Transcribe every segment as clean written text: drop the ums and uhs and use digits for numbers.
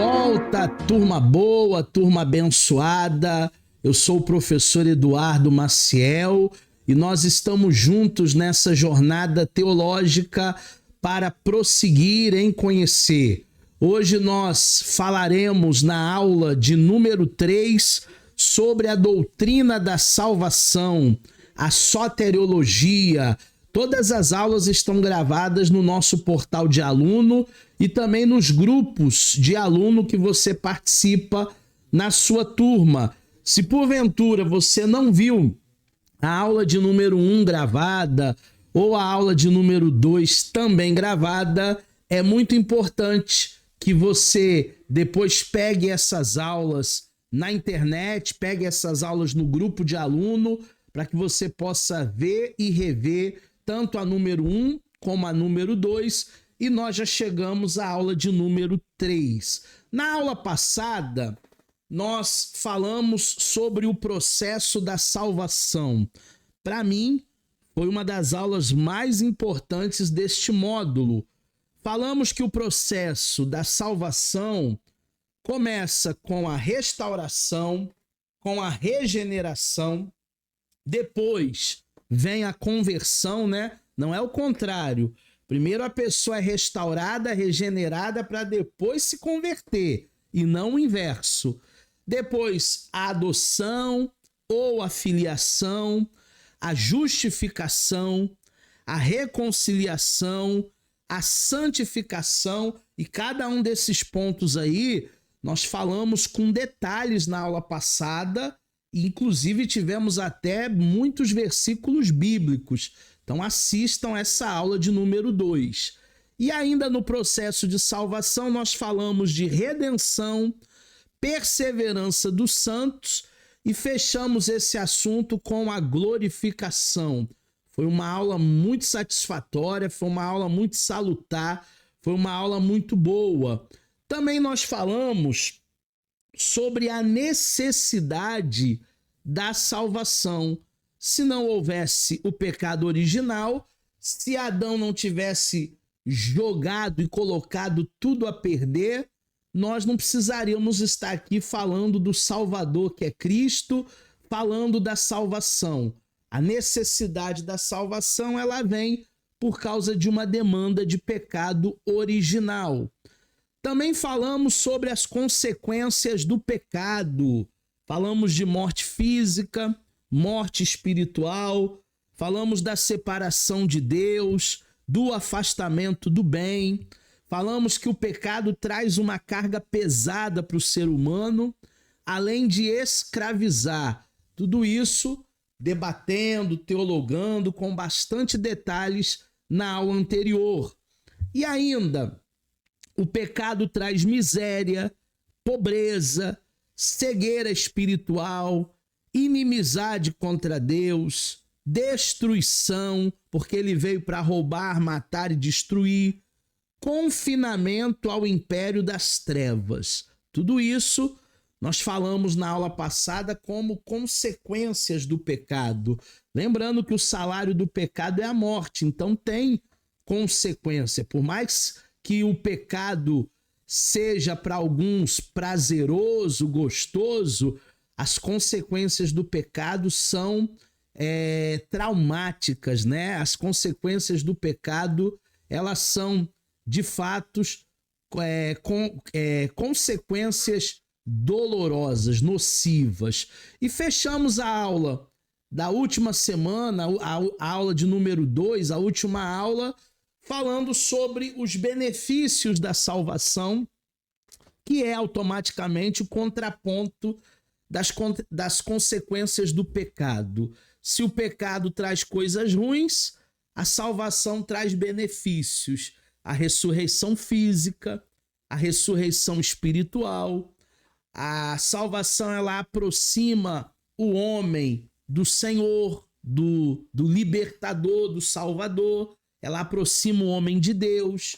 volta, turma boa, turma abençoada. Eu sou o professor Eduardo Maciel e nós estamos juntos nessa jornada teológica para prosseguir em conhecer. Hoje nós falaremos na aula de número 3 sobre a doutrina da salvação, a soteriologia. Todas as aulas estão gravadas no nosso portal de aluno e também nos grupos de aluno que você participa na sua turma. Se porventura você não viu a aula de número 1 gravada ou a aula de número 2 também gravada, é muito importante que você depois pegue essas aulas na internet, pegue essas aulas no grupo de aluno, para que você possa ver e rever tanto a número 1 como a número 2, e nós já chegamos à aula de número 3. Na aula passada, nós falamos sobre o processo da salvação. Para mim, foi uma das aulas mais importantes deste módulo. Falamos que o processo da salvação começa com a restauração, com a regeneração, depois vem a conversão, né? Não é o contrário. Primeiro a pessoa é restaurada, regenerada para depois se converter, e não o inverso. Depois a adoção ou a filiação, a justificação, a reconciliação, a santificação, e cada um desses pontos aí nós falamos com detalhes na aula passada. Inclusive, tivemos até muitos versículos bíblicos. Então, assistam essa aula de número 2. E ainda no processo de salvação, nós falamos de redenção, perseverança dos santos e fechamos esse assunto com a glorificação. Foi uma aula muito satisfatória, foi uma aula muito salutar, foi uma aula muito boa. Também nós falamos sobre a necessidade da salvação. Se não houvesse o pecado original, se Adão não tivesse jogado e colocado tudo a perder, nós não precisaríamos estar aqui falando do Salvador, que é Cristo, falando da salvação. A necessidade da salvação, ela vem por causa de uma demanda de pecado original. Também falamos sobre as consequências do pecado. Falamos de morte física, morte espiritual, falamos da separação de Deus, do afastamento do bem. Falamos que o pecado traz uma carga pesada para o ser humano, além de escravizar. Tudo isso debatendo, teologando com bastante detalhes na aula anterior. E ainda, o pecado traz miséria, pobreza, cegueira espiritual, inimizade contra Deus, destruição, porque ele veio para roubar, matar e destruir, confinamento ao império das trevas. Tudo isso nós falamos na aula passada como consequências do pecado. Lembrando que o salário do pecado é a morte, então tem consequência. Por mais que o pecado seja para alguns prazeroso, gostoso, as consequências do pecado são traumáticas, né? As consequências do pecado, elas são, de fato, consequências dolorosas, nocivas. E fechamos a aula da última semana, a aula de número 2, a última aula, falando sobre os benefícios da salvação, que é automaticamente o contraponto das consequências do pecado. Se o pecado traz coisas ruins, a salvação traz benefícios. A ressurreição física, a ressurreição espiritual. A salvação, ela aproxima o homem do Senhor, do libertador, do Salvador. Ela aproxima o homem de Deus,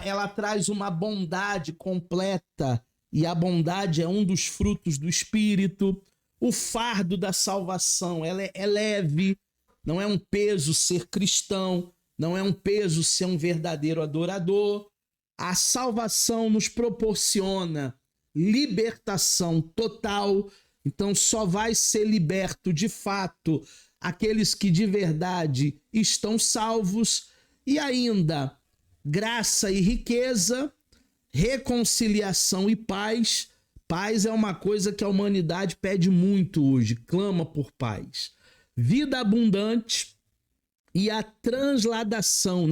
ela traz uma bondade completa, e a bondade é um dos frutos do Espírito. O fardo da salvação, ela é leve, não é um peso ser cristão, não é um peso ser um verdadeiro adorador. A salvação nos proporciona libertação total. Então só vai ser liberto de fato aqueles que de verdade estão salvos. E ainda graça e riqueza, reconciliação e paz. Paz é uma coisa que a humanidade pede muito hoje, clama por paz. Vida abundante e a transladação,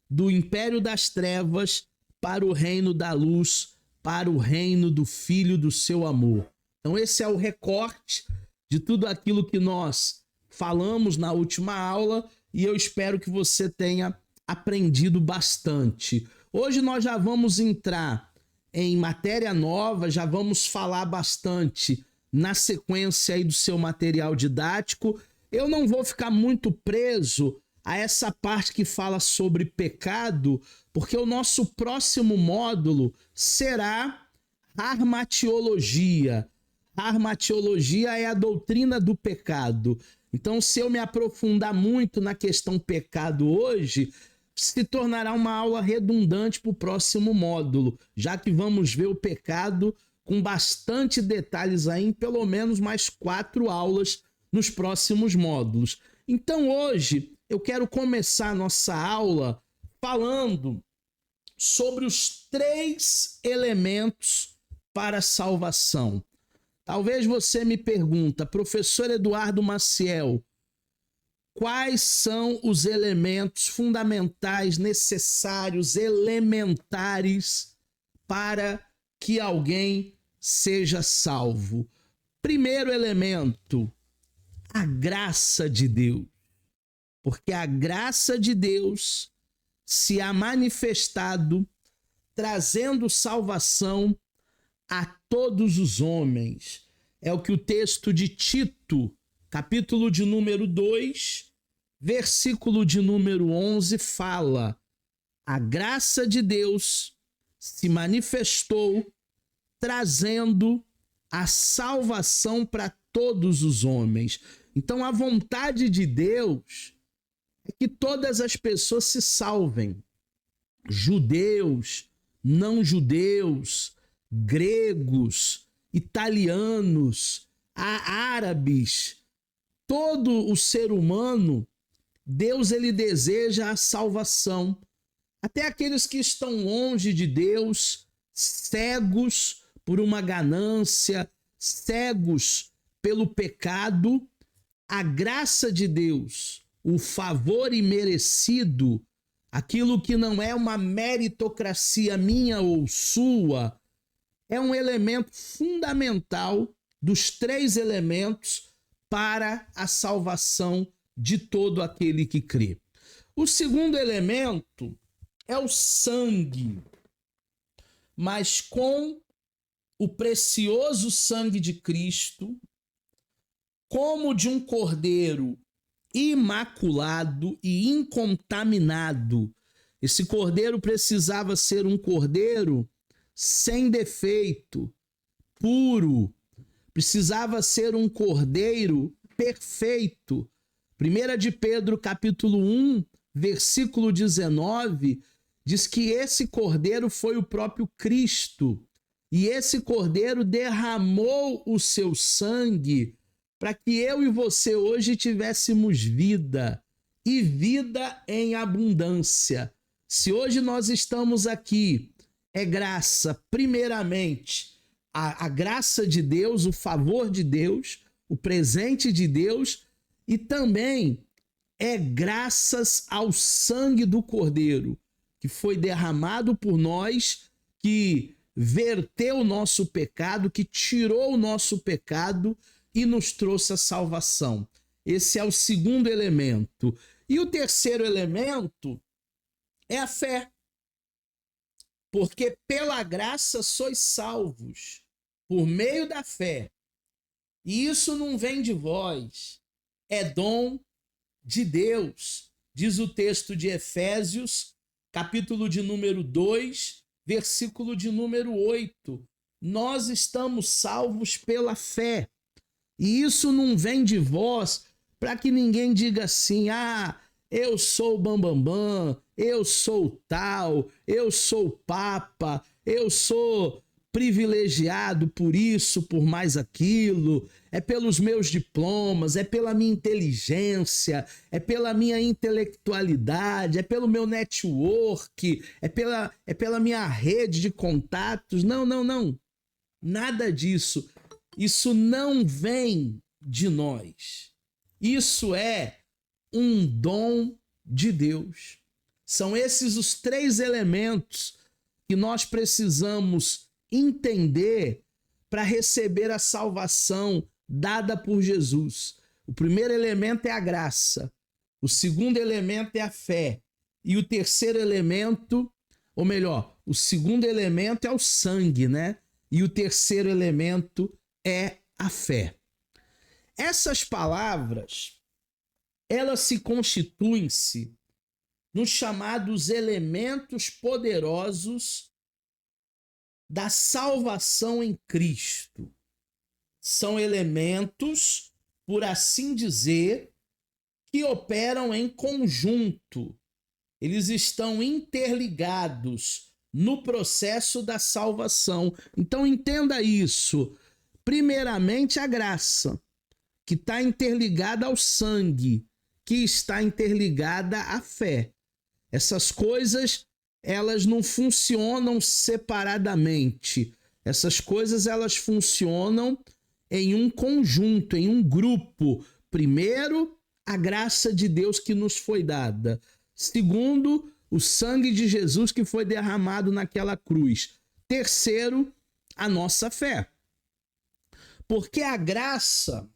do império das trevas para o reino da luz, para o reino do Filho do seu amor. Então esse é o recorte de tudo aquilo que nós falamos na última aula e eu espero que você tenha aprendido bastante. Hoje nós já vamos entrar em matéria nova, já vamos falar bastante na sequência aí do seu material didático. Eu não vou ficar muito preso a essa parte que fala sobre pecado, porque o nosso próximo módulo será armatiologia. Armatiologia é a doutrina do pecado. Então, se eu me aprofundar muito na questão pecado hoje, se tornará uma aula redundante para o próximo módulo, já que vamos ver o pecado com bastante detalhes aí, em pelo menos mais 4 aulas nos próximos módulos. Então, hoje, eu quero começar a nossa aula falando sobre os 3 elementos para a salvação. Talvez você me pergunta, professor Eduardo Maciel, quais são os elementos fundamentais, necessários, elementares para que alguém seja salvo? Primeiro elemento, a graça de Deus. Porque a graça de Deus se há manifestado, trazendo salvação a todos os homens. É o que o texto de Tito, capítulo de número 2, versículo de número 11, fala. A graça de Deus se manifestou, trazendo a salvação para todos os homens. Então, a vontade de Deus é que todas as pessoas se salvem. Judeus, não judeus, gregos, italianos, árabes, todo o ser humano, Deus ele deseja a salvação. Até aqueles que estão longe de Deus, cegos por uma ganância, cegos pelo pecado, a graça de Deus, o favor imerecido, aquilo que não é uma meritocracia minha ou sua, é um elemento fundamental dos 3 elementos para a salvação de todo aquele que crê. O segundo elemento é o sangue, mas com o precioso sangue de Cristo, como de um cordeiro imaculado e incontaminado. Esse cordeiro precisava ser um cordeiro sem defeito, puro. Precisava ser um cordeiro perfeito. 1 de Pedro, capítulo 1, versículo 19, diz que esse cordeiro foi o próprio Cristo. E esse cordeiro derramou o seu sangue para que eu e você hoje tivéssemos vida, e vida em abundância. Se hoje nós estamos aqui, é graça, primeiramente, a graça de Deus, o favor de Deus, o presente de Deus, e também é graças ao sangue do Cordeiro, que foi derramado por nós, que verteu o nosso pecado, que tirou o nosso pecado e nos trouxe a salvação. Esse é o segundo elemento. E o terceiro elemento é a fé. Porque pela graça sois salvos, por meio da fé. E isso não vem de vós, é dom de Deus. Diz o texto de Efésios, capítulo de número 2, versículo de número 8. Nós estamos salvos pela fé. E isso não vem de vós para que ninguém diga assim, eu sou o bambambam, eu sou o tal, eu sou o papa, eu sou privilegiado por isso, por mais aquilo, é pelos meus diplomas, é pela minha inteligência, é pela minha intelectualidade, é pelo meu network, é pela minha rede de contatos. Não, não, não. Nada disso. Isso não vem de nós. Isso é um dom de Deus. São esses os 3 elementos que nós precisamos entender para receber a salvação dada por Jesus. O primeiro elemento é a graça, o segundo elemento é a fé, e o terceiro elemento, ou melhor, o segundo elemento é o sangue, né? E o terceiro elemento é a fé. Essas palavras, elas se constituem-se nos chamados elementos poderosos da salvação em Cristo. São elementos, por assim dizer, que operam em conjunto. Eles estão interligados no processo da salvação. Então entenda isso. Primeiramente, a graça, que está interligada ao sangue, que está interligada à fé. Essas coisas, elas não funcionam separadamente. Essas coisas, elas funcionam em um conjunto, em um grupo. Primeiro, a graça de Deus que nos foi dada. Segundo, o sangue de Jesus que foi derramado naquela cruz. Terceiro, a nossa fé. Porque a graça,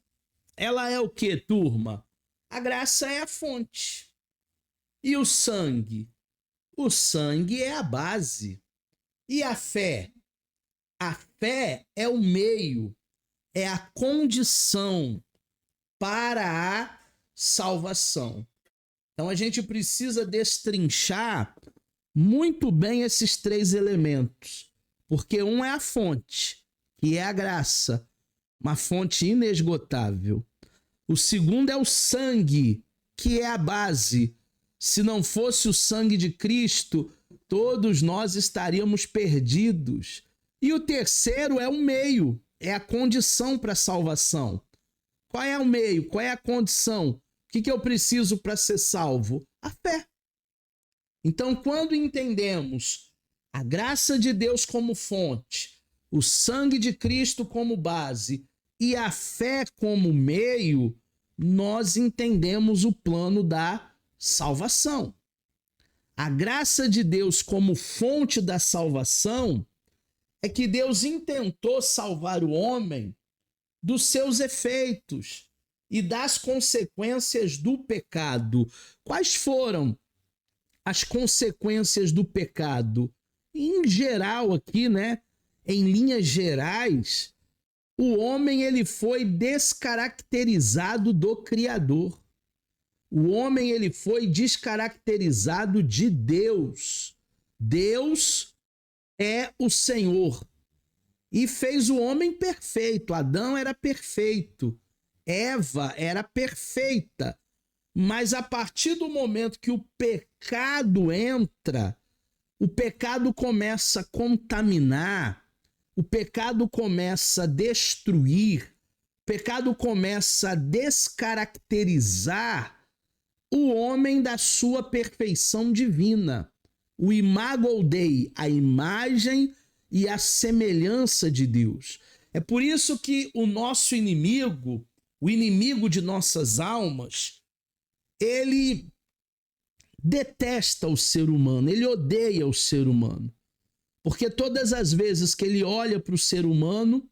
ela é o quê, turma? A graça é a fonte. E o sangue? O sangue é a base. E a fé? A fé é o meio, é a condição para a salvação. Então a gente precisa destrinchar muito bem esses 3 elementos, porque um é a fonte, que é a graça, uma fonte inesgotável. O segundo é o sangue, que é a base. Se não fosse o sangue de Cristo, todos nós estaríamos perdidos. E o terceiro é o meio, é a condição para a salvação. Qual é o meio? Qual é a condição? O que eu preciso para ser salvo? A fé. Então, quando entendemos a graça de Deus como fonte, o sangue de Cristo como base e a fé como meio, nós entendemos o plano da salvação. A graça de Deus como fonte da salvação é que Deus intentou salvar o homem dos seus efeitos e das consequências do pecado. Quais foram as consequências do pecado? Em geral aqui, né, em linhas gerais, o homem ele foi descaracterizado do Criador. O homem ele foi descaracterizado de Deus. Deus é o Senhor e fez o homem perfeito. Adão era perfeito, Eva era perfeita, mas a partir do momento que o pecado entra, o pecado começa a contaminar, o pecado começa a destruir, o pecado começa a descaracterizar o homem da sua perfeição divina. O imago Dei, a imagem e a semelhança de Deus. É por isso que o nosso inimigo, o inimigo de nossas almas, ele detesta o ser humano, ele odeia o ser humano. Porque todas as vezes que ele olha para o ser humano,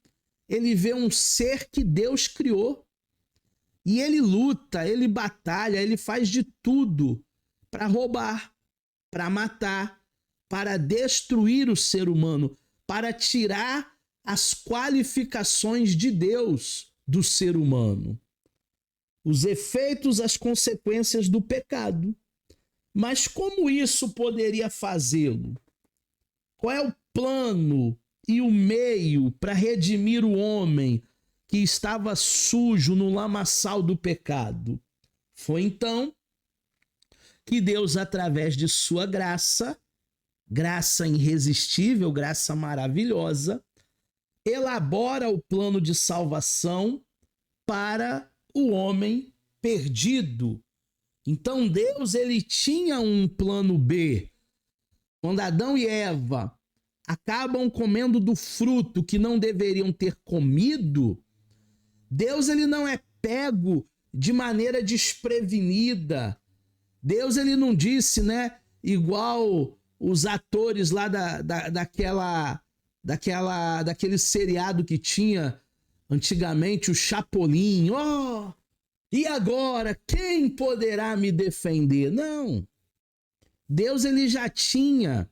ele vê um ser que Deus criou. E ele luta, ele batalha, ele faz de tudo para roubar, para matar, para destruir o ser humano, para tirar as qualificações de Deus do ser humano. Os efeitos, as consequências do pecado. Mas como isso poderia fazê-lo? Qual é o plano e o meio para redimir o homem que estava sujo no lamaçal do pecado? Foi então que Deus, através de sua graça, graça irresistível, graça maravilhosa, elabora o plano de salvação para o homem perdido. Então Deus, ele tinha um plano B. Quando Adão e Eva acabam comendo do fruto que não deveriam ter comido, Deus, ele não é pego de maneira desprevenida. Deus, ele não disse, né, igual os atores lá daquele seriado que tinha antigamente, o Chapolin. Oh, e agora, quem poderá me defender? Não. Deus, ele já tinha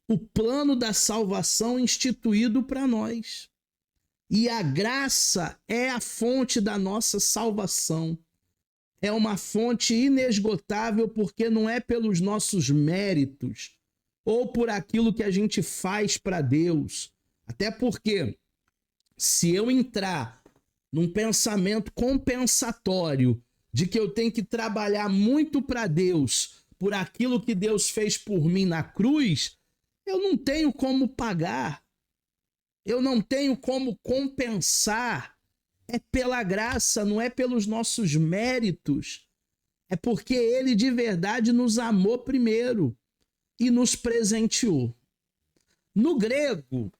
o plano da salvação instituído para nós. E a graça é a fonte da nossa salvação. É uma fonte inesgotável, porque não é pelos nossos méritos ou por aquilo que a gente faz para Deus. Até porque, se eu entrar num pensamento compensatório de que eu tenho que trabalhar muito para Deus por aquilo que Deus fez por mim na cruz, eu não tenho como pagar, eu não tenho como compensar. É pela graça, não é pelos nossos méritos. É porque Ele de verdade nos amou primeiro e nos presenteou. No grego,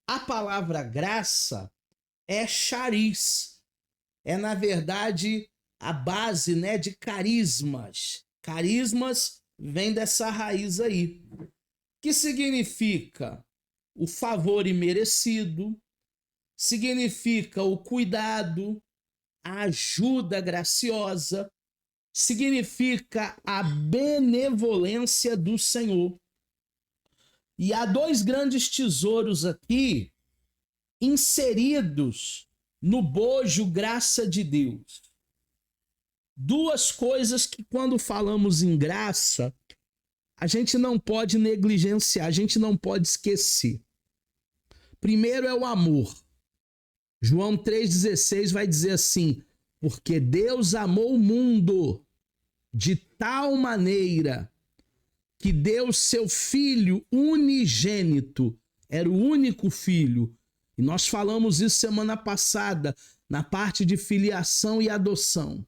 a palavra graça é charis. É, na verdade, a base, né, de carismas. Carismas vem dessa raiz aí, que significa o favor imerecido, significa o cuidado, a ajuda graciosa, significa a benevolência do Senhor. E há dois grandes tesouros aqui inseridos no bojo graça de Deus. Duas coisas que, quando falamos em graça, a gente não pode negligenciar, a gente não pode esquecer. Primeiro é o amor. João 3,16 vai dizer assim: porque Deus amou o mundo de tal maneira que deu seu Filho unigênito, era o único filho. E nós falamos isso semana passada, na parte de filiação e adoção.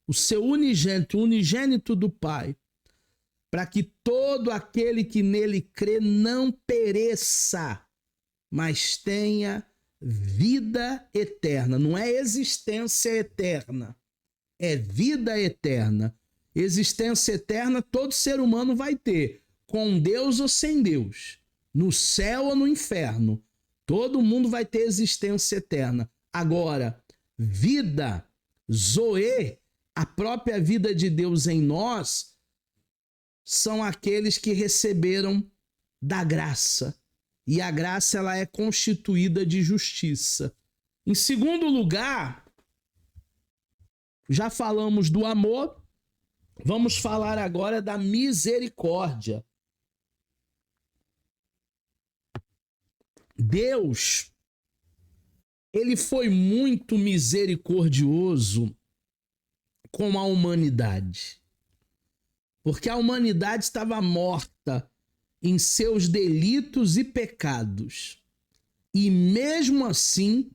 O seu unigênito, o unigênito do Pai, para que todo aquele que nele crê não pereça, mas tenha vida eterna. Não é existência eterna, é vida eterna. Existência eterna todo ser humano vai ter, com Deus ou sem Deus, no céu ou no inferno. Todo mundo vai ter existência eterna. Agora, vida, zoe, a própria vida de Deus em nós, são aqueles que receberam da graça. E a graça, ela é constituída de justiça. Em segundo lugar, já falamos do amor, vamos falar agora da misericórdia. Deus, ele foi muito misericordioso com a humanidade, porque a humanidade estava morta em seus delitos e pecados. E mesmo assim,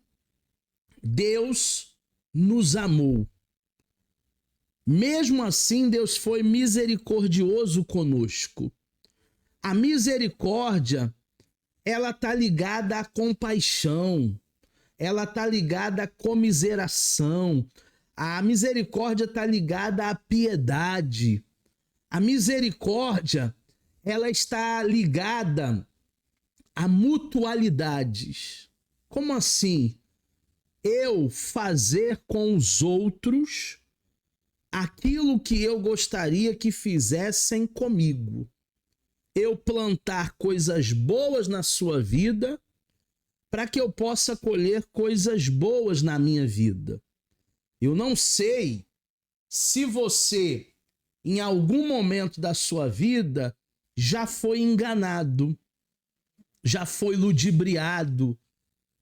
Deus nos amou. Mesmo assim, Deus foi misericordioso conosco. A misericórdia, ela está ligada à compaixão, ela está ligada à comiseração. A misericórdia está ligada à piedade. A misericórdia, ela está ligada a mutualidades. Como assim? Eu fazer com os outros aquilo que eu gostaria que fizessem comigo. Eu plantar coisas boas na sua vida para que eu possa colher coisas boas na minha vida. Eu não sei se você, em algum momento da sua vida, já foi enganado, já foi ludibriado.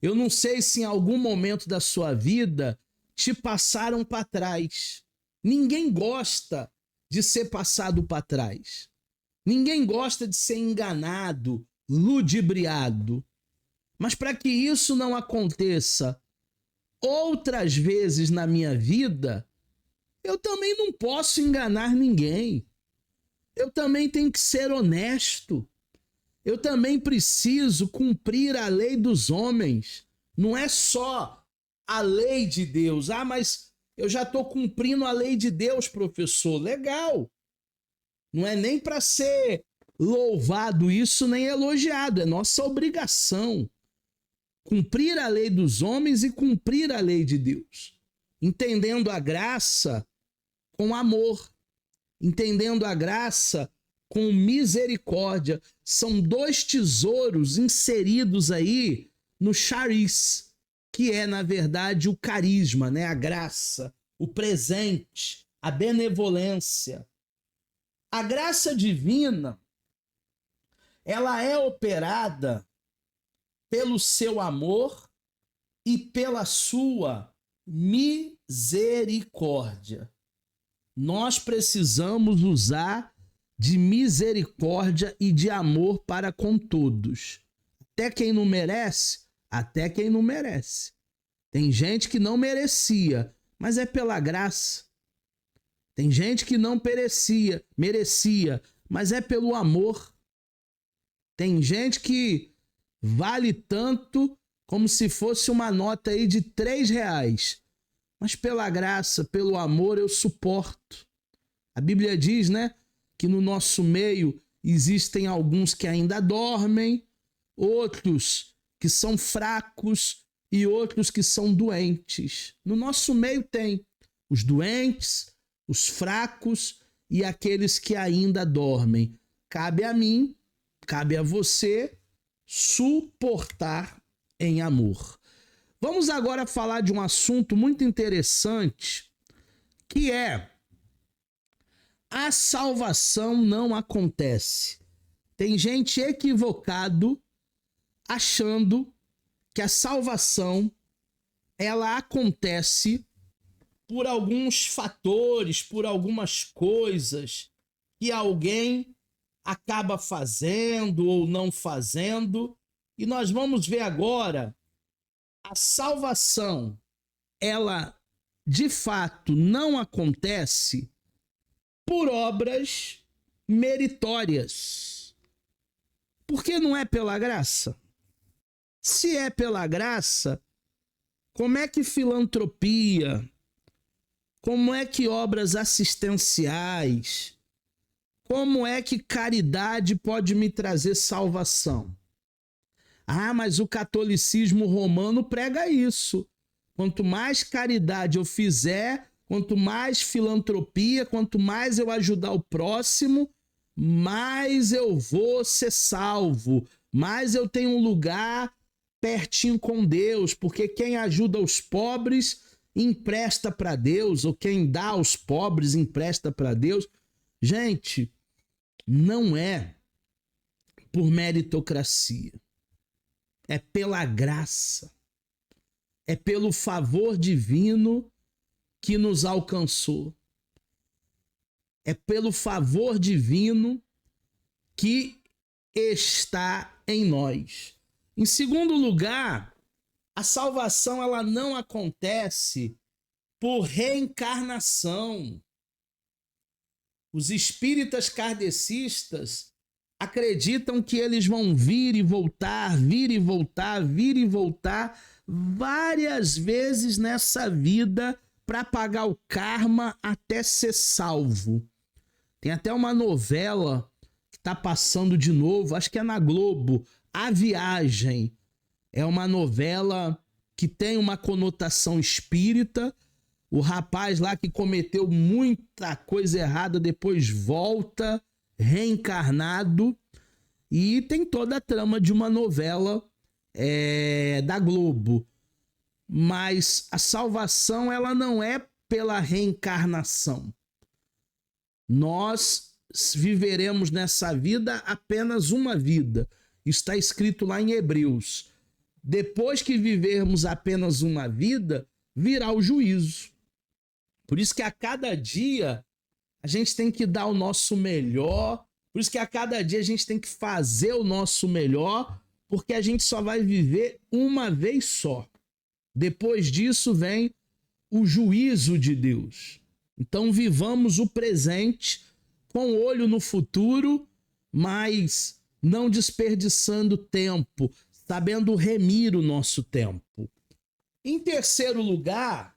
Eu não sei se em algum momento da sua vida te passaram para trás. Ninguém gosta de ser passado para trás. Ninguém gosta de ser enganado, ludibriado. Mas para que isso não aconteça outras vezes na minha vida, eu também não posso enganar ninguém. Eu também tenho que ser honesto. Eu também preciso cumprir a lei dos homens. Não é só a lei de Deus. Ah, mas eu já estou cumprindo a lei de Deus, professor. Legal. Não é nem para ser louvado isso, nem elogiado. É nossa obrigação. Cumprir a lei dos homens e cumprir a lei de Deus. Entendendo a graça com amor. Entendendo a graça com misericórdia. São dois tesouros inseridos aí no charis, que é, na verdade, o carisma, né? A graça, o presente, a benevolência. A graça divina, ela é operada pelo seu amor e pela sua misericórdia. Nós precisamos usar de misericórdia e de amor para com todos. Até quem não merece, até quem não merece. Tem gente que não merecia, mas é pela graça. Tem gente que não merecia, mas é pelo amor. Tem gente que vale tanto como se fosse uma nota aí de R$3. Mas pela graça, pelo amor, eu suporto. A Bíblia diz, né, que no nosso meio existem alguns que ainda dormem, outros que são fracos e outros que são doentes. No nosso meio tem os doentes, os fracos e aqueles que ainda dormem. Cabe a mim, cabe a você suportar em amor. Vamos agora falar de um assunto muito interessante, que é: a salvação não acontece. Tem gente equivocado achando que a salvação ela acontece por alguns fatores, por algumas coisas que alguém acaba fazendo ou não fazendo. E nós vamos ver agora, a salvação, ela de fato não acontece por obras meritórias. Porque não é pela graça? Se é pela graça, como é que filantropia, como é que obras assistenciais, como é que caridade pode me trazer salvação? Ah, mas o catolicismo romano prega isso. Quanto mais caridade eu fizer, quanto mais filantropia, quanto mais eu ajudar o próximo, mais eu vou ser salvo, mais eu tenho um lugar pertinho com Deus, porque quem ajuda os pobres empresta para Deus, ou quem dá aos pobres empresta para Deus. Gente, não é por meritocracia, é pela graça, é pelo favor divino que nos alcançou. É pelo favor divino que está em nós. Em segundo lugar, a salvação ela não acontece por reencarnação. Os espíritas kardecistas acreditam que eles vão vir e voltar, vir e voltar, vir e voltar várias vezes nessa vida para pagar o karma até ser salvo. Tem até uma novela que está passando de novo, acho que é na Globo, A Viagem. É uma novela que tem uma conotação espírita. O rapaz lá que cometeu muita coisa errada depois volta reencarnado, e tem toda a trama de uma novela da Globo. Mas a salvação ela não é pela reencarnação. Nós viveremos nessa vida apenas uma vida. Está escrito lá em Hebreus. Depois que vivermos apenas uma vida, virá o juízo. Por isso que a cada dia a gente tem que dar o nosso melhor. Por isso que a cada dia a gente tem que fazer o nosso melhor, porque a gente só vai viver uma vez só. Depois disso vem o juízo de Deus. Então vivamos o presente com olho no futuro, mas não desperdiçando tempo, sabendo remir o nosso tempo. Em terceiro lugar,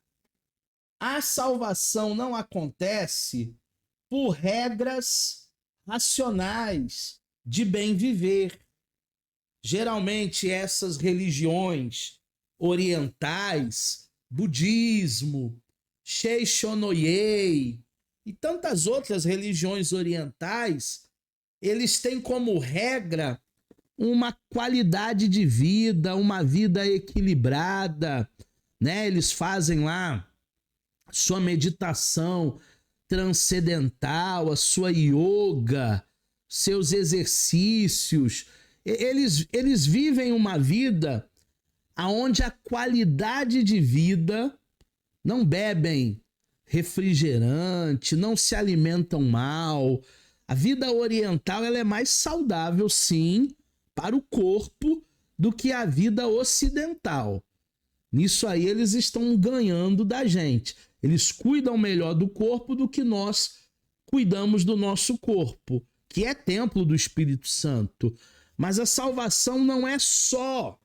a salvação não acontece por regras racionais de bem viver. Geralmente essas religiões orientais, budismo, Seishonoye e tantas outras religiões orientais, eles têm como regra uma qualidade de vida, uma vida equilibrada, né? Eles fazem lá sua meditação transcendental, a sua yoga, seus exercícios. Eles vivem uma vida onde a qualidade de vida, não bebem refrigerante, não se alimentam mal. A vida oriental ela é mais saudável, sim, para o corpo do que a vida ocidental. Nisso aí eles estão ganhando da gente. Eles cuidam melhor do corpo do que nós cuidamos do nosso corpo, que é templo do Espírito Santo. Mas a salvação não é só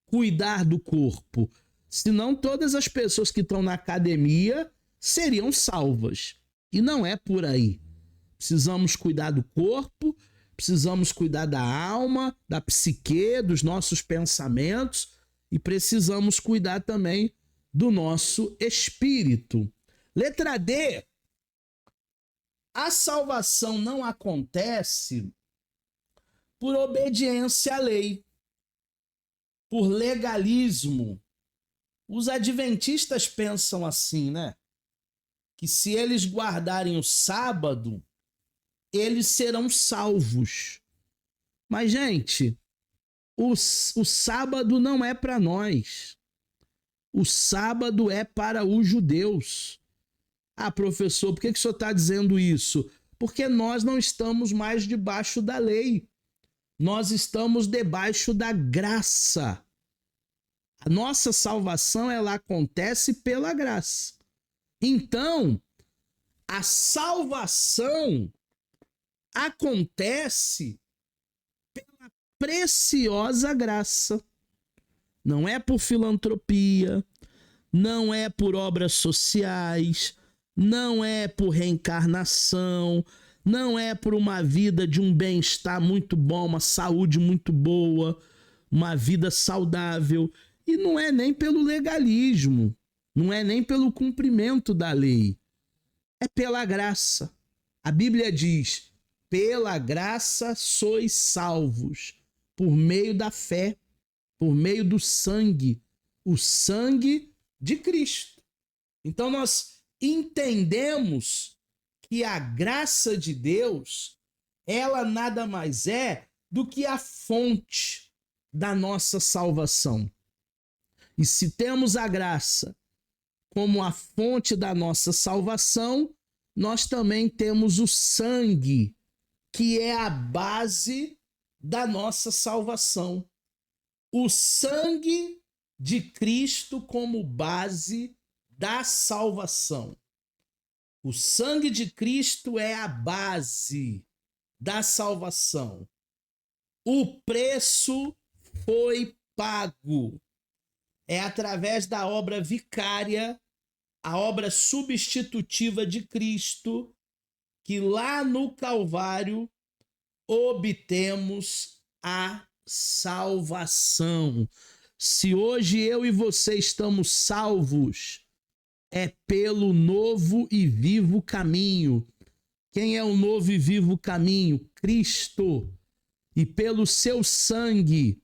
cuidar do corpo, senão todas as pessoas que estão na academia seriam salvas. E não é por aí. Precisamos cuidar do corpo, precisamos cuidar da alma, da psique, dos nossos pensamentos e precisamos cuidar também do nosso espírito. Letra D. A salvação não acontece por obediência à lei, por legalismo. Os adventistas pensam assim, né? Que se eles guardarem o sábado, eles serão salvos. Mas, gente, o sábado não é para nós. O sábado é para os judeus. Ah, professor, por que o senhor está dizendo isso? Porque nós não estamos mais debaixo da lei. Nós estamos debaixo da graça. A nossa salvação, ela acontece pela graça. Então, a salvação acontece pela preciosa graça. Não é por filantropia, não é por obras sociais, não é por reencarnação, não é por uma vida de um bem-estar muito bom, uma saúde muito boa, uma vida saudável. E não é nem pelo legalismo, não é nem pelo cumprimento da lei. É pela graça. A Bíblia diz: pela graça sois salvos, por meio da fé, por meio do sangue, o sangue de Cristo. Então nós entendemos que a graça de Deus, ela nada mais é do que a fonte da nossa salvação. E se temos a graça como a fonte da nossa salvação, nós também temos o sangue, que é a base da nossa salvação. O sangue de Cristo como base da salvação. O sangue de Cristo é a base da salvação. O preço foi pago. É através da obra vicária, a obra substitutiva de Cristo, que lá no Calvário obtemos a salvação. Se hoje eu e você estamos salvos, é pelo novo e vivo caminho. Quem é o novo e vivo caminho? Cristo. E pelo seu sangue,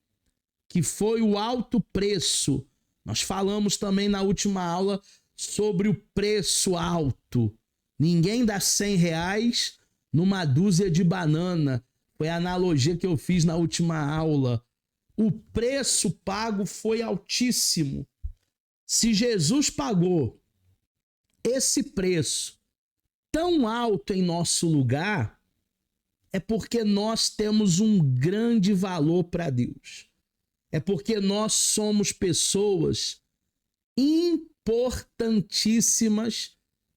que foi o alto preço. Nós falamos também na última aula sobre o preço alto. Ninguém dá R$100 numa dúzia de banana. Foi a analogia que eu fiz na última aula. O preço pago foi altíssimo. Se Jesus pagou esse preço tão alto em nosso lugar, é porque nós temos um grande valor para Deus. É porque nós somos pessoas importantíssimas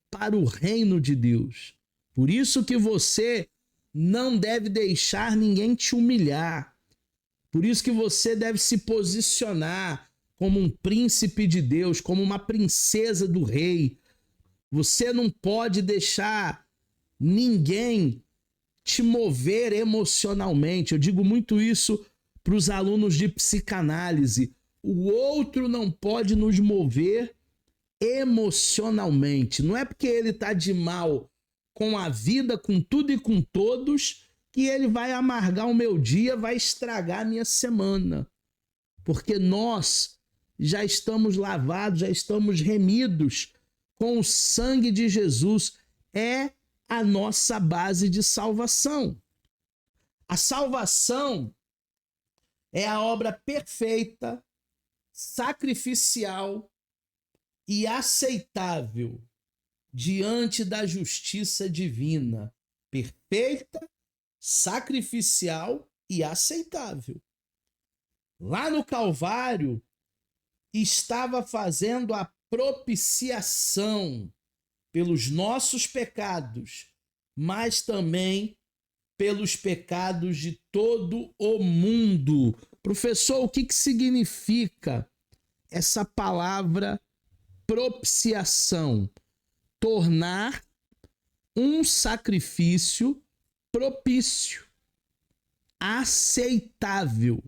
para o reino de Deus. Por isso que você não deve deixar ninguém te humilhar. Por isso que você deve se posicionar como um príncipe de Deus, como uma princesa do rei. Você não pode deixar ninguém te mover emocionalmente. Eu digo muito isso para os alunos de psicanálise. O outro não pode nos mover emocionalmente. Não é porque ele está de mal com a vida, com tudo e com todos, que ele vai amargar o meu dia, vai estragar a minha semana. Porque nós já estamos lavados, já estamos remidos com o sangue de Jesus. É a nossa base de salvação. A salvação é a obra perfeita, sacrificial e aceitável diante da justiça divina. Perfeita, sacrificial e aceitável. Lá no Calvário, estava fazendo a propiciação pelos nossos pecados, mas também pelos pecados de todo o mundo. Professor, o que significa essa palavra propiciação? Tornar um sacrifício propício, aceitável.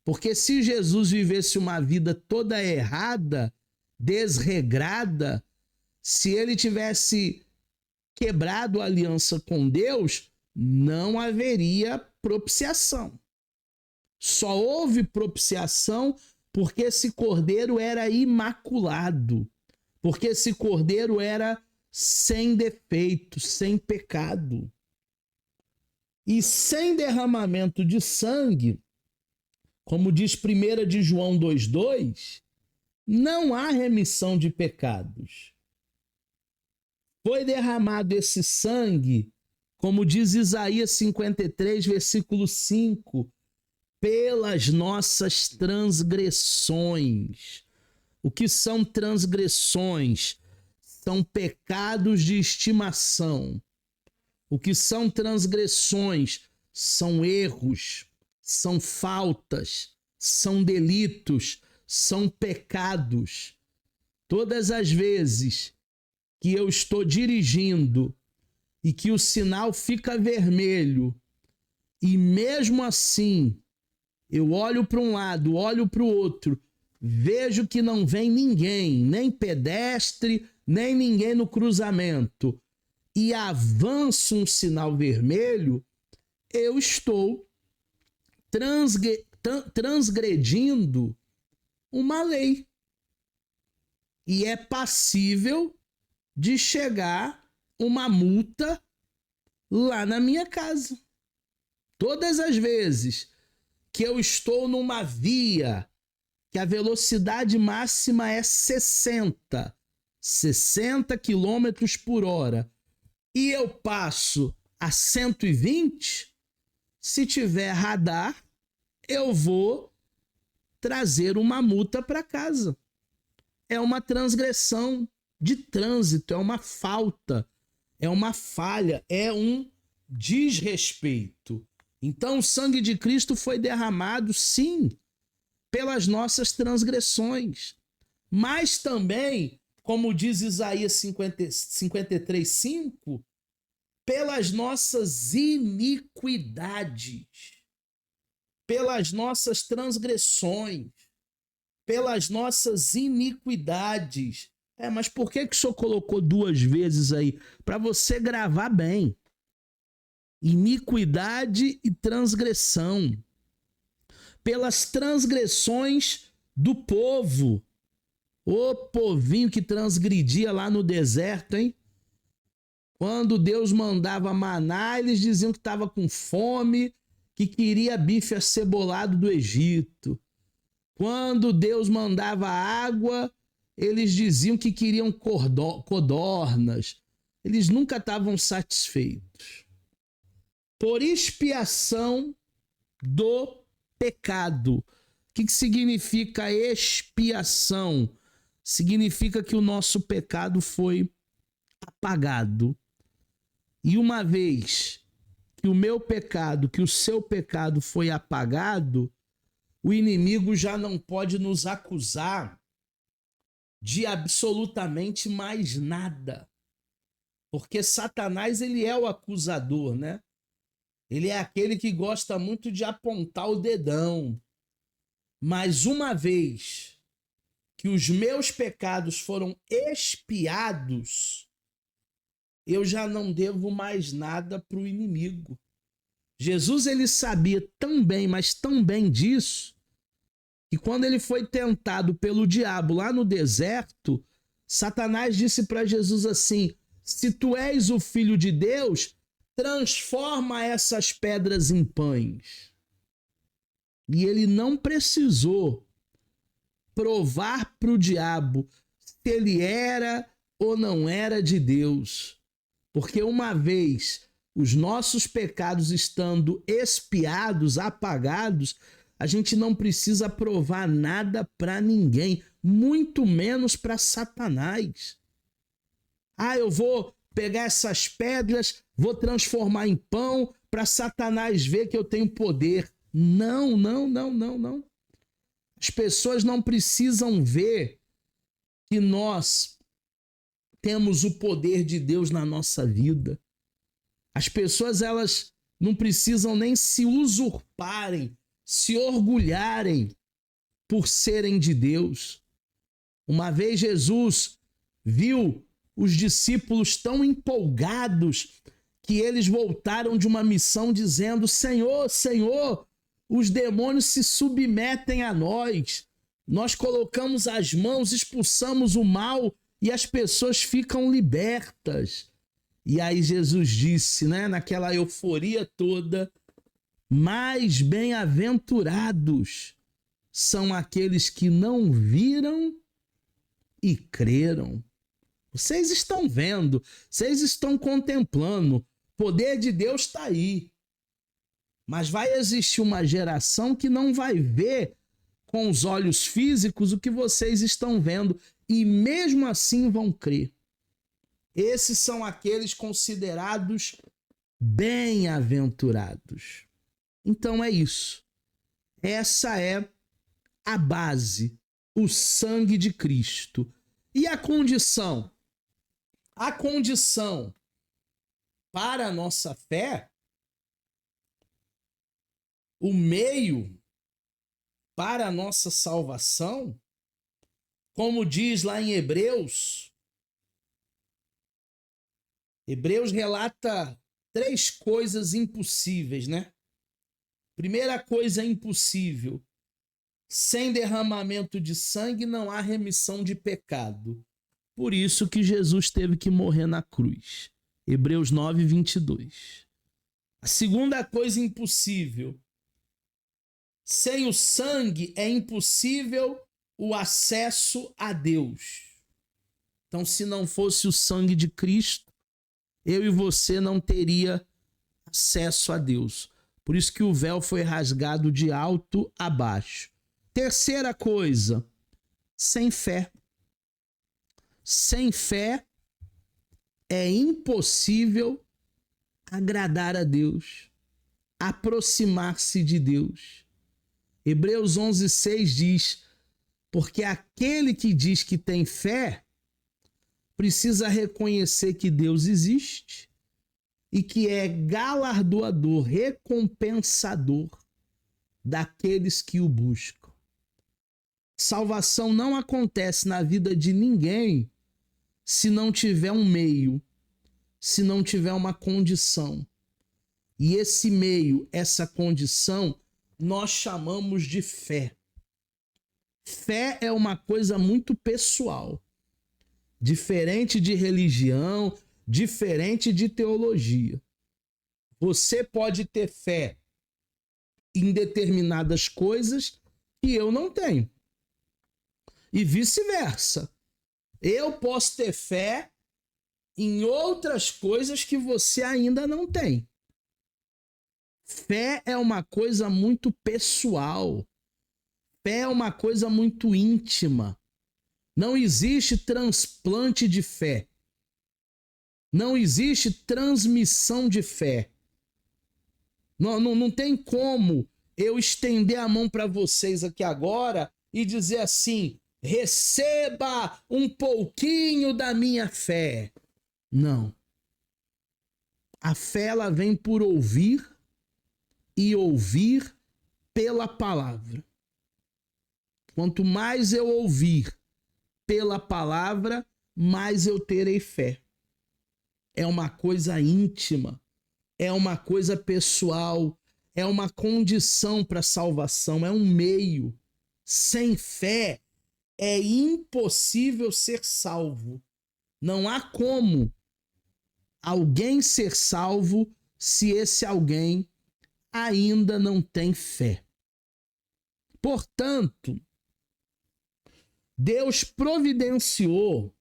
Porque se Jesus vivesse uma vida toda errada, desregrada, se ele tivesse quebrado a aliança com Deus, não haveria propiciação. Só houve propiciação porque esse cordeiro era imaculado, porque esse cordeiro era sem defeito, sem pecado. E sem derramamento de sangue, como diz 1 de João 2,2, não há remissão de pecados. Foi derramado esse sangue, como diz Isaías 53, versículo 5, pelas nossas transgressões. O que são transgressões? São pecados de estimação. O que são transgressões? São erros, são faltas, são delitos, são pecados. Todas as vezes que eu estou dirigindo e que o sinal fica vermelho e mesmo assim eu olho para um lado, olho para o outro, vejo que não vem ninguém, nem pedestre, nem ninguém no cruzamento, e avança um sinal vermelho, eu estou transgredindo uma lei. E é passível de chegar uma multa lá na minha casa. Todas as vezes que eu estou numa via que a velocidade máxima é 60 quilômetros por hora, e eu passo a 120, se tiver radar, eu vou trazer uma multa para casa. É uma transgressão de trânsito, é uma falta, é uma falha, é um desrespeito. Então o sangue de Cristo foi derramado, sim, pelas nossas transgressões, mas também, como diz Isaías 53:5, pelas nossas iniquidades, pelas nossas transgressões, pelas nossas iniquidades. Mas por que o senhor colocou duas vezes aí? Para você gravar bem. Iniquidade e transgressão. Pelas transgressões do povo. O povinho que transgredia lá no deserto, hein? Quando Deus mandava maná, eles diziam que estava com fome, que queria bife acebolado do Egito. Quando Deus mandava água, eles diziam que queriam codornas. eles nunca estavam satisfeitos. Por expiação do pecado. O que significa expiação? Significa que o nosso pecado foi apagado. E uma vez que o meu pecado, que o seu pecado foi apagado, o inimigo já não pode nos acusar de absolutamente mais nada. Porque Satanás, ele é o acusador, né? Ele é aquele que gosta muito de apontar o dedão. Mas uma vez que os meus pecados foram expiados, eu já não devo mais nada para o inimigo. Jesus, ele sabia tão bem, mas tão bem disso, que quando ele foi tentado pelo diabo lá no deserto, Satanás disse para Jesus assim: se tu és o filho de Deus, transforma essas pedras em pães. E ele não precisou provar para o diabo se ele era ou não era de Deus. Porque uma vez os nossos pecados estando expiados, apagados, a gente não precisa provar nada para ninguém, muito menos para Satanás. Ah, eu vou pegar essas pedras, vou transformar em pão para Satanás ver que eu tenho poder. Não. As pessoas não precisam ver que nós temos o poder de Deus na nossa vida. As pessoas, elas não precisam nem se usurparem, se orgulharem por serem de Deus. Uma vez Jesus viu os discípulos tão empolgados que eles voltaram de uma missão dizendo: Senhor, Senhor, os demônios se submetem a nós. Nós colocamos as mãos, expulsamos o mal e as pessoas ficam libertas. E aí Jesus disse, né, naquela euforia toda: mais bem-aventurados são aqueles que não viram e creram. Vocês estão vendo, vocês estão contemplando, o poder de Deus está aí. Mas vai existir uma geração que não vai ver com os olhos físicos o que vocês estão vendo e mesmo assim vão crer. Esses são aqueles considerados bem-aventurados. Então é isso. Essa é a base, o sangue de Cristo. E a condição? A condição para a nossa fé, o meio para a nossa salvação, como diz lá em Hebreus relata 3 coisas impossíveis, né? Primeira coisa impossível: sem derramamento de sangue não há remissão de pecado. Por isso que Jesus teve que morrer na cruz. Hebreus 9, 22. A segunda coisa impossível: sem o sangue é impossível o acesso a Deus. Então, se não fosse o sangue de Cristo, eu e você não teria acesso a Deus. Por isso que o véu foi rasgado de alto a baixo. Terceira coisa: sem fé. Sem fé é impossível agradar a Deus, aproximar-se de Deus. Hebreus 11:6 diz: porque aquele que diz que tem fé precisa reconhecer que Deus existe e que é galardoador, recompensador daqueles que o buscam. Salvação não acontece na vida de ninguém se não tiver um meio, se não tiver uma condição. E esse meio, essa condição, nós chamamos de fé. Fé é uma coisa muito pessoal, diferente de religião, diferente de teologia. Você pode ter fé em determinadas coisas que eu não tenho. E vice-versa. Eu posso ter fé em outras coisas que você ainda não tem. Fé é uma coisa muito pessoal. Fé é uma coisa muito íntima. Não existe transplante de fé. Não existe transmissão de fé. Não tem como eu estender a mão para vocês aqui agora e dizer assim: receba um pouquinho da minha fé. Não. A fé ela vem por ouvir e ouvir pela palavra. Quanto mais eu ouvir pela palavra, mais eu terei fé. É uma coisa íntima, é uma coisa pessoal, é uma condição para salvação, é um meio. Sem fé é impossível ser salvo. Não há como alguém ser salvo se esse alguém ainda não tem fé. Portanto, Deus providenciou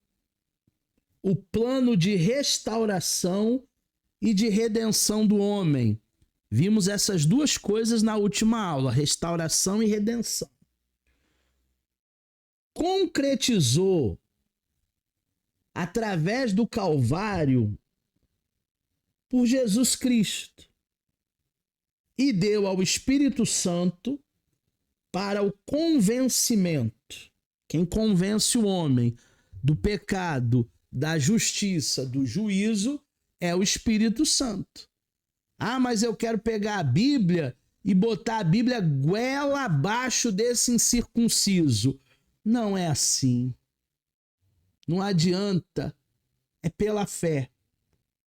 o plano de restauração e de redenção do homem. Vimos essas duas coisas na última aula, restauração e redenção. Concretizou através do Calvário por Jesus Cristo e deu ao Espírito Santo para o convencimento. Quem convence o homem do pecado, da justiça, do juízo, é o Espírito Santo. Ah, mas eu quero pegar a Bíblia e botar a Bíblia goela abaixo desse incircunciso. Não é assim. Não adianta. É pela fé.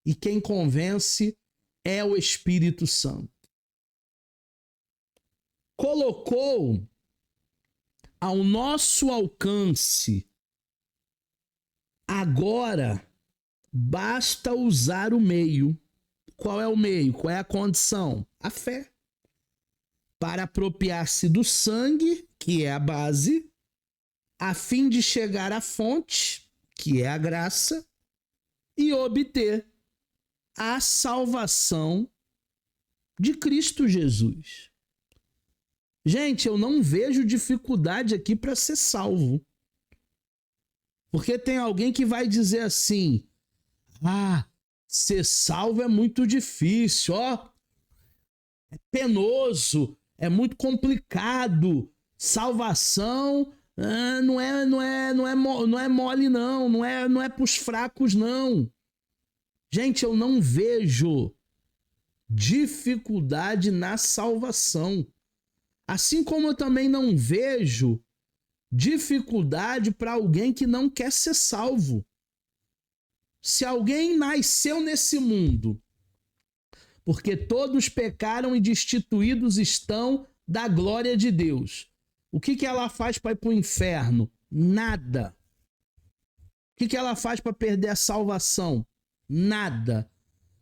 E quem convence é o Espírito Santo. Colocou ao nosso alcance. Agora, basta usar o meio. Qual é o meio? Qual é a condição? A fé. Para apropriar-se do sangue, que é a base, a fim de chegar à fonte, que é a graça, e obter a salvação de Cristo Jesus. Gente, eu não vejo dificuldade aqui para ser salvo. Porque tem alguém que vai dizer assim: ah, ser salvo é muito difícil, ó, é penoso, é muito complicado. Salvação não é mole não é para os fracos não. Gente, eu não vejo dificuldade na salvação. Assim como eu também não vejo dificuldade para alguém que não quer ser salvo. Se alguém nasceu nesse mundo, porque todos pecaram e destituídos estão da glória de Deus, o que ela faz para ir para o inferno? Nada. O que ela faz para perder a salvação? Nada.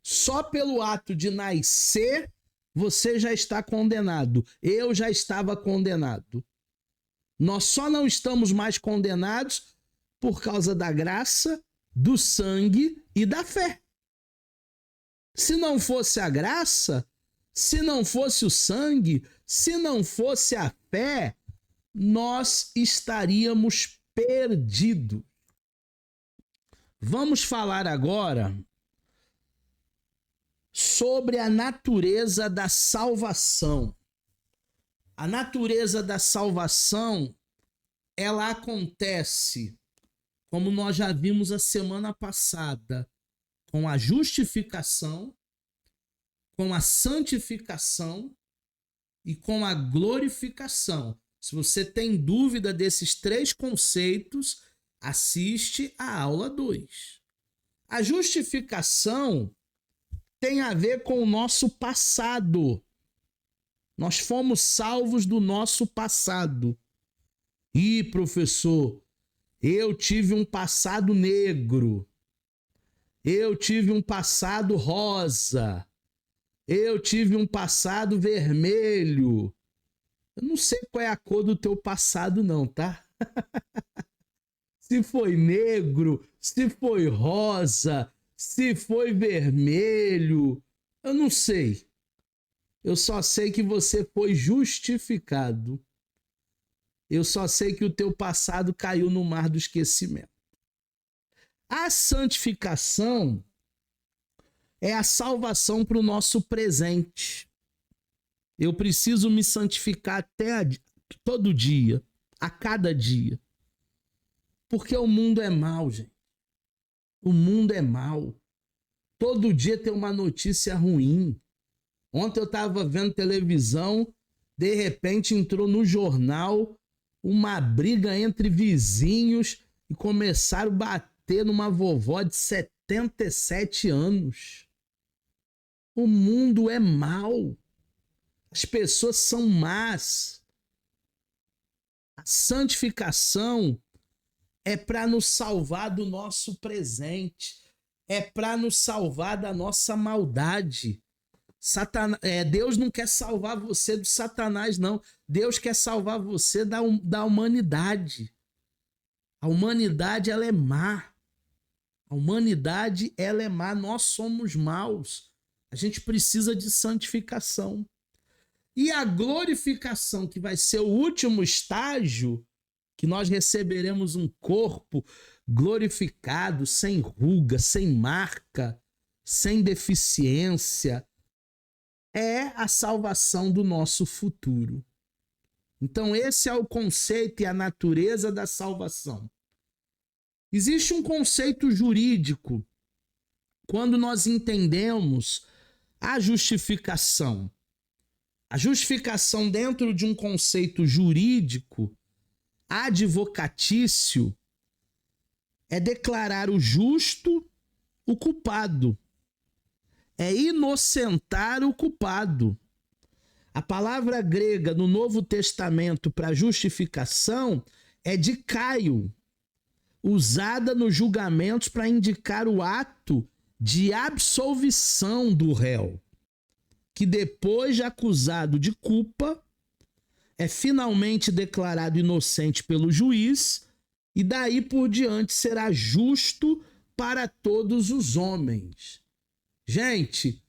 Só pelo ato de nascer, você já está condenado. Eu já estava condenado. Nós só não estamos mais condenados por causa da graça, do sangue e da fé. Se não fosse a graça, se não fosse o sangue, se não fosse a fé, nós estaríamos perdidos. Vamos falar agora sobre a natureza da salvação. A natureza da salvação, ela acontece, como nós já vimos a semana passada, com a justificação, com a santificação e com a glorificação. Se você tem dúvida desses três conceitos, assiste a aula 2. A justificação tem a ver com o nosso passado. Nós fomos salvos do nosso passado. Ih, professor, eu tive um passado negro. Eu tive um passado rosa. Eu tive um passado vermelho. Eu não sei qual é a cor do teu passado não, tá? Se foi negro, se foi rosa, se foi vermelho, eu não sei. Eu só sei que você foi justificado. Eu só sei que o teu passado caiu no mar do esquecimento. A santificação é a salvação para o nosso presente. Eu preciso me santificar todo dia, a cada dia. Porque o mundo é mau, gente. O mundo é mau. Todo dia tem uma notícia ruim. Ontem eu estava vendo televisão, de repente entrou no jornal uma briga entre vizinhos e começaram a bater numa vovó de 77 anos. O mundo é mau. As pessoas são más. A santificação é para nos salvar do nosso presente. É para nos salvar da nossa maldade. Deus não quer salvar você do Satanás, não. Deus quer salvar você da humanidade. A humanidade, ela é má. A humanidade, ela é má. Nós somos maus. A gente precisa de santificação. E a glorificação, que vai ser o último estágio, que nós receberemos um corpo glorificado, sem ruga, sem marca, sem deficiência, é a salvação do nosso futuro. Então esse é o conceito e a natureza da salvação. Existe um conceito jurídico quando nós entendemos a justificação. A justificação dentro de um conceito jurídico, advocatício, é declarar o justo o culpado. É inocentar o culpado. A palavra grega no Novo Testamento para justificação é dikaio, usada nos julgamentos para indicar o ato de absolvição do réu, que depois de acusado de culpa, é finalmente declarado inocente pelo juiz e daí por diante será justo para todos os homens. Gente,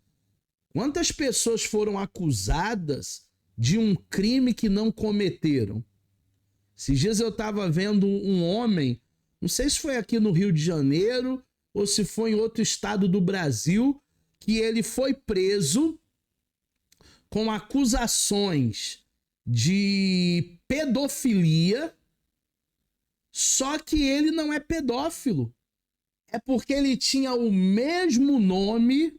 quantas pessoas foram acusadas de um crime que não cometeram? Esses dias eu estava vendo um homem, não sei se foi aqui no Rio de Janeiro ou se foi em outro estado do Brasil, que ele foi preso com acusações de pedofilia, só que ele não é pedófilo. É porque ele tinha o mesmo nome,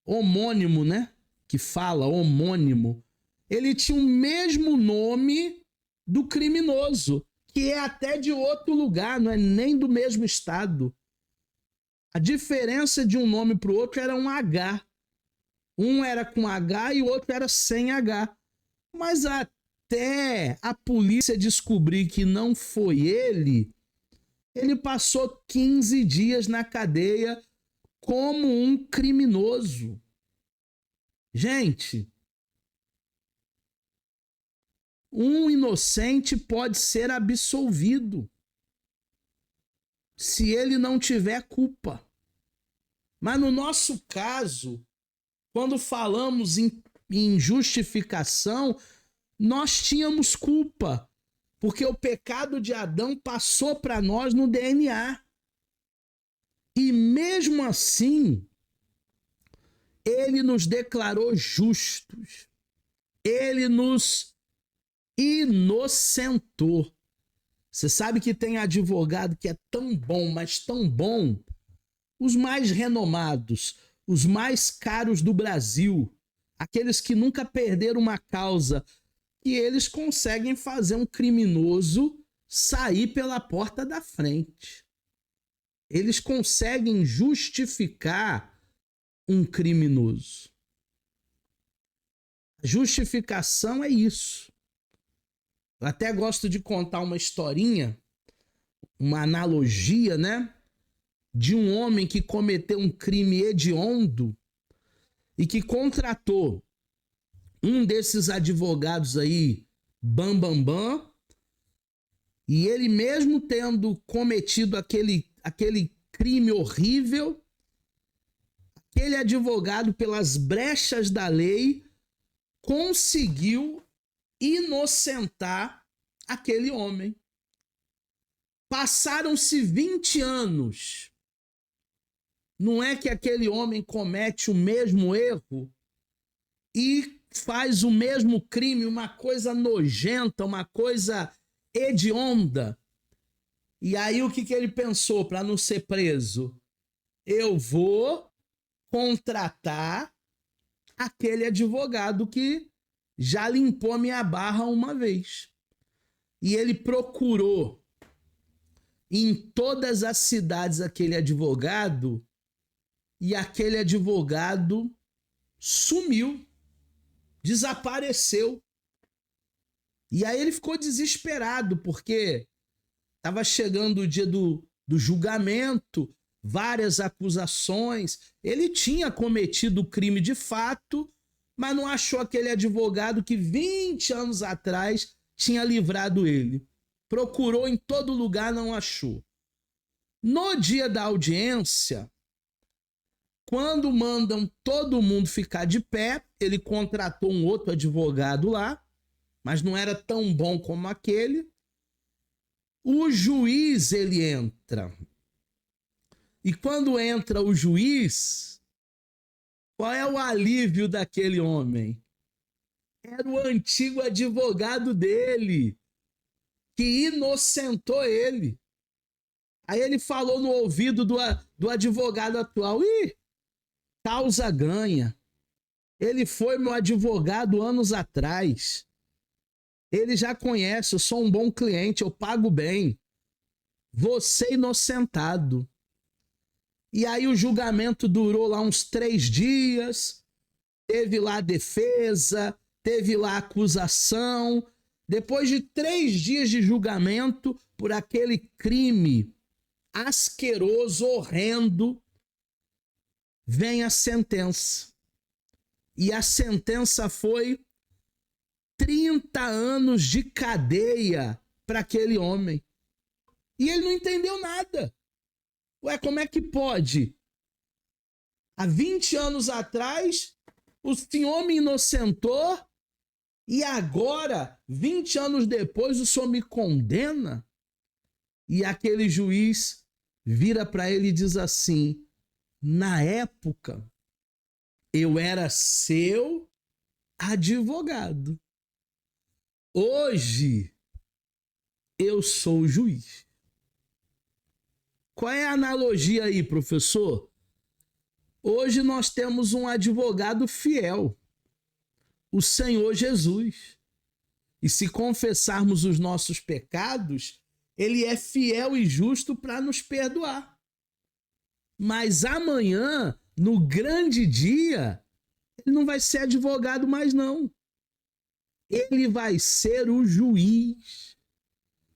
homônimo, né? Que fala homônimo. Ele tinha o mesmo nome do criminoso, que é até de outro lugar, não é nem do mesmo estado. A diferença de um nome para o outro era um H. Um era com H e o outro era sem H. Mas até a polícia descobrir que não foi ele passou 15 dias na cadeia como um criminoso. Gente, um inocente pode ser absolvido se ele não tiver culpa. Mas no nosso caso, quando falamos em justificação, nós tínhamos culpa, porque o pecado de Adão passou para nós no DNA. E mesmo assim, ele nos declarou justos. Ele nos inocentou. Você sabe que tem advogado que é tão bom, mas tão bom, os mais renomados, os mais caros do Brasil, aqueles que nunca perderam uma causa, e eles conseguem fazer um criminoso sair pela porta da frente. Eles conseguem justificar um criminoso. A justificação é isso. Eu até gosto de contar uma historinha, uma analogia, né? De um homem que cometeu um crime hediondo e que contratou um desses advogados aí, bam, e ele mesmo tendo cometido aquele crime horrível, aquele advogado, pelas brechas da lei, conseguiu inocentar aquele homem. Passaram-se 20 anos. Não é que aquele homem comete o mesmo erro e faz o mesmo crime, uma coisa nojenta, uma coisa hedionda. E aí o que ele pensou para não ser preso? Eu vou contratar aquele advogado que já limpou a minha barra uma vez. E ele procurou em todas as cidades aquele advogado, e aquele advogado sumiu, desapareceu. E aí ele ficou desesperado, porque estava chegando o dia do julgamento, várias acusações. Ele tinha cometido o crime de fato, mas não achou aquele advogado que 20 anos atrás tinha livrado ele. Procurou em todo lugar, não achou. No dia da audiência, quando mandam todo mundo ficar de pé, ele contratou um outro advogado lá, mas não era tão bom como aquele. O juiz, ele entra. E quando entra o juiz, qual é o alívio daquele homem? Era o antigo advogado dele, que inocentou ele. Aí ele falou no ouvido do advogado atual: ih, causa ganha. Ele foi meu advogado anos atrás. Ele já conhece, eu sou um bom cliente, eu pago bem. Você inocentado. E aí o julgamento durou lá uns 3 dias, teve lá a defesa, teve lá a acusação. Depois de 3 dias de julgamento por aquele crime asqueroso, horrendo, vem a sentença. E a sentença foi 30 anos de cadeia para aquele homem. E ele não entendeu nada. Ué, como é que pode? Há 20 anos atrás, o senhor me inocentou e agora, 20 anos depois, o senhor me condena? E aquele juiz vira para ele e diz assim: na época, eu era seu advogado. Hoje, eu sou o juiz. Qual é a analogia aí, professor? Hoje nós temos um advogado fiel, o Senhor Jesus. E se confessarmos os nossos pecados, ele é fiel e justo para nos perdoar. Mas amanhã, no grande dia, ele não vai ser advogado mais não. Ele vai ser o juiz.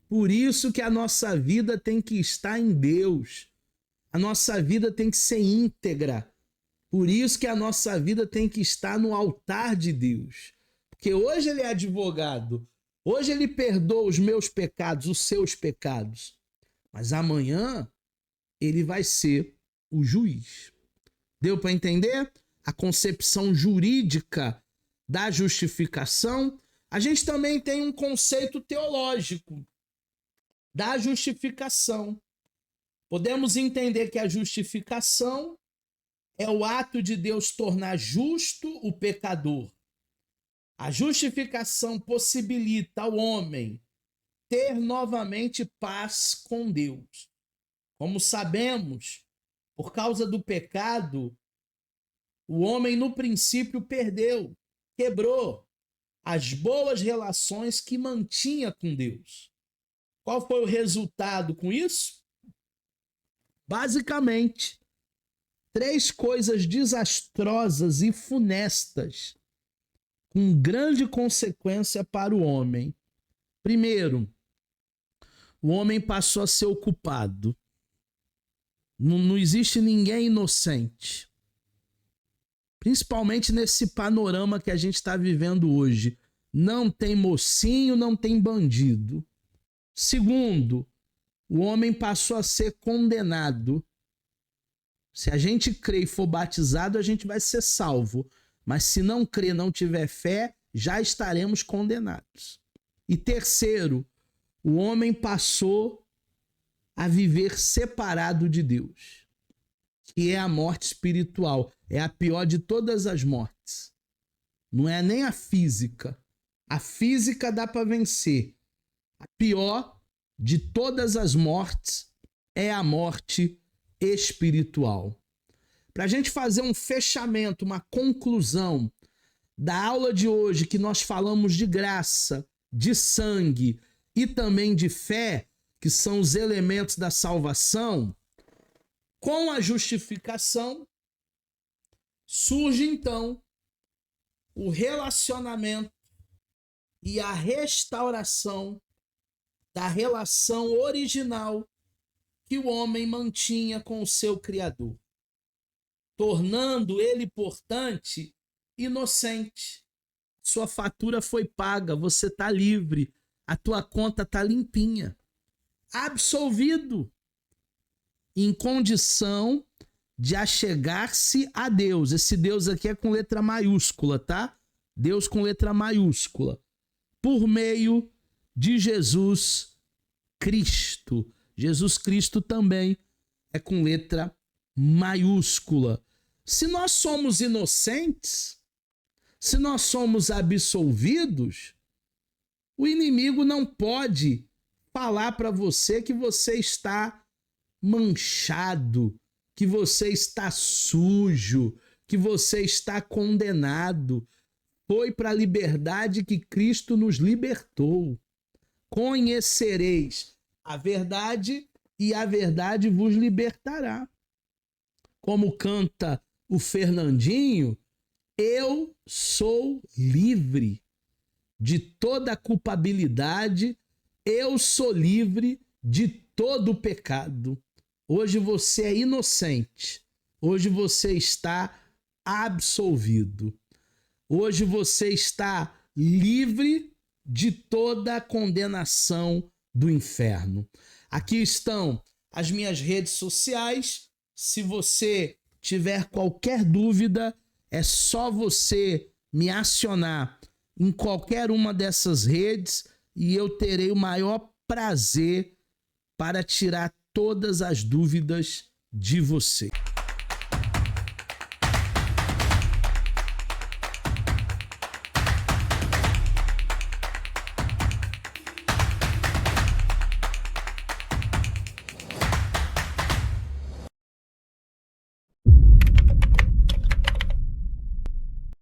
Por isso que a nossa vida tem que estar em Deus. A nossa vida tem que ser íntegra. Por isso que a nossa vida tem que estar no altar de Deus. Porque hoje ele é advogado. Hoje ele perdoa os meus pecados, os seus pecados. Mas amanhã ele vai ser o juiz. Deu para entender? A concepção jurídica da justificação. A gente também tem um conceito teológico da justificação. Podemos entender que a justificação é o ato de Deus tornar justo o pecador. A justificação possibilita ao homem ter novamente paz com Deus. Como sabemos, por causa do pecado, o homem no princípio perdeu, quebrou as boas relações que mantinha com Deus. Qual foi o resultado com isso? Basicamente, 3 coisas desastrosas e funestas, com grande consequência para o homem. Primeiro, o homem passou a ser o culpado. Não existe ninguém inocente. Principalmente nesse panorama que a gente está vivendo hoje. Não tem mocinho, não tem bandido. Segundo, o homem passou a ser condenado. Se a gente crer e for batizado, a gente vai ser salvo. Mas se não crer, não tiver fé, já estaremos condenados. E terceiro, o homem passou a viver separado de Deus, que é a morte espiritual. É a pior de todas as mortes. Não é nem a física. A física dá para vencer. A pior de todas as mortes é a morte espiritual. Para a gente fazer um fechamento, uma conclusão da aula de hoje, que nós falamos de graça, de sangue e também de fé, que são os elementos da salvação, com a justificação, surge então o relacionamento e a restauração da relação original que o homem mantinha com o seu Criador, tornando ele, portanto, inocente. Sua fatura foi paga, você está livre, a tua conta está limpinha, absolvido, em condição de achegar-se a Deus. Esse Deus aqui é com letra maiúscula, tá? Deus com letra maiúscula. Por meio de Jesus Cristo. Jesus Cristo também é com letra maiúscula. Se nós somos inocentes, se nós somos absolvidos, o inimigo não pode falar para você que você está manchado, que você está sujo, que você está condenado. Foi para a liberdade que Cristo nos libertou. Conhecereis a verdade e a verdade vos libertará. Como canta o Fernandinho, eu sou livre de toda culpabilidade, eu sou livre de todo pecado. Hoje você é inocente, hoje você está absolvido, hoje você está livre de toda a condenação do inferno. Aqui estão as minhas redes sociais. Se você tiver qualquer dúvida, é só você me acionar em qualquer uma dessas redes e eu terei o maior prazer para tirar todas as dúvidas de você.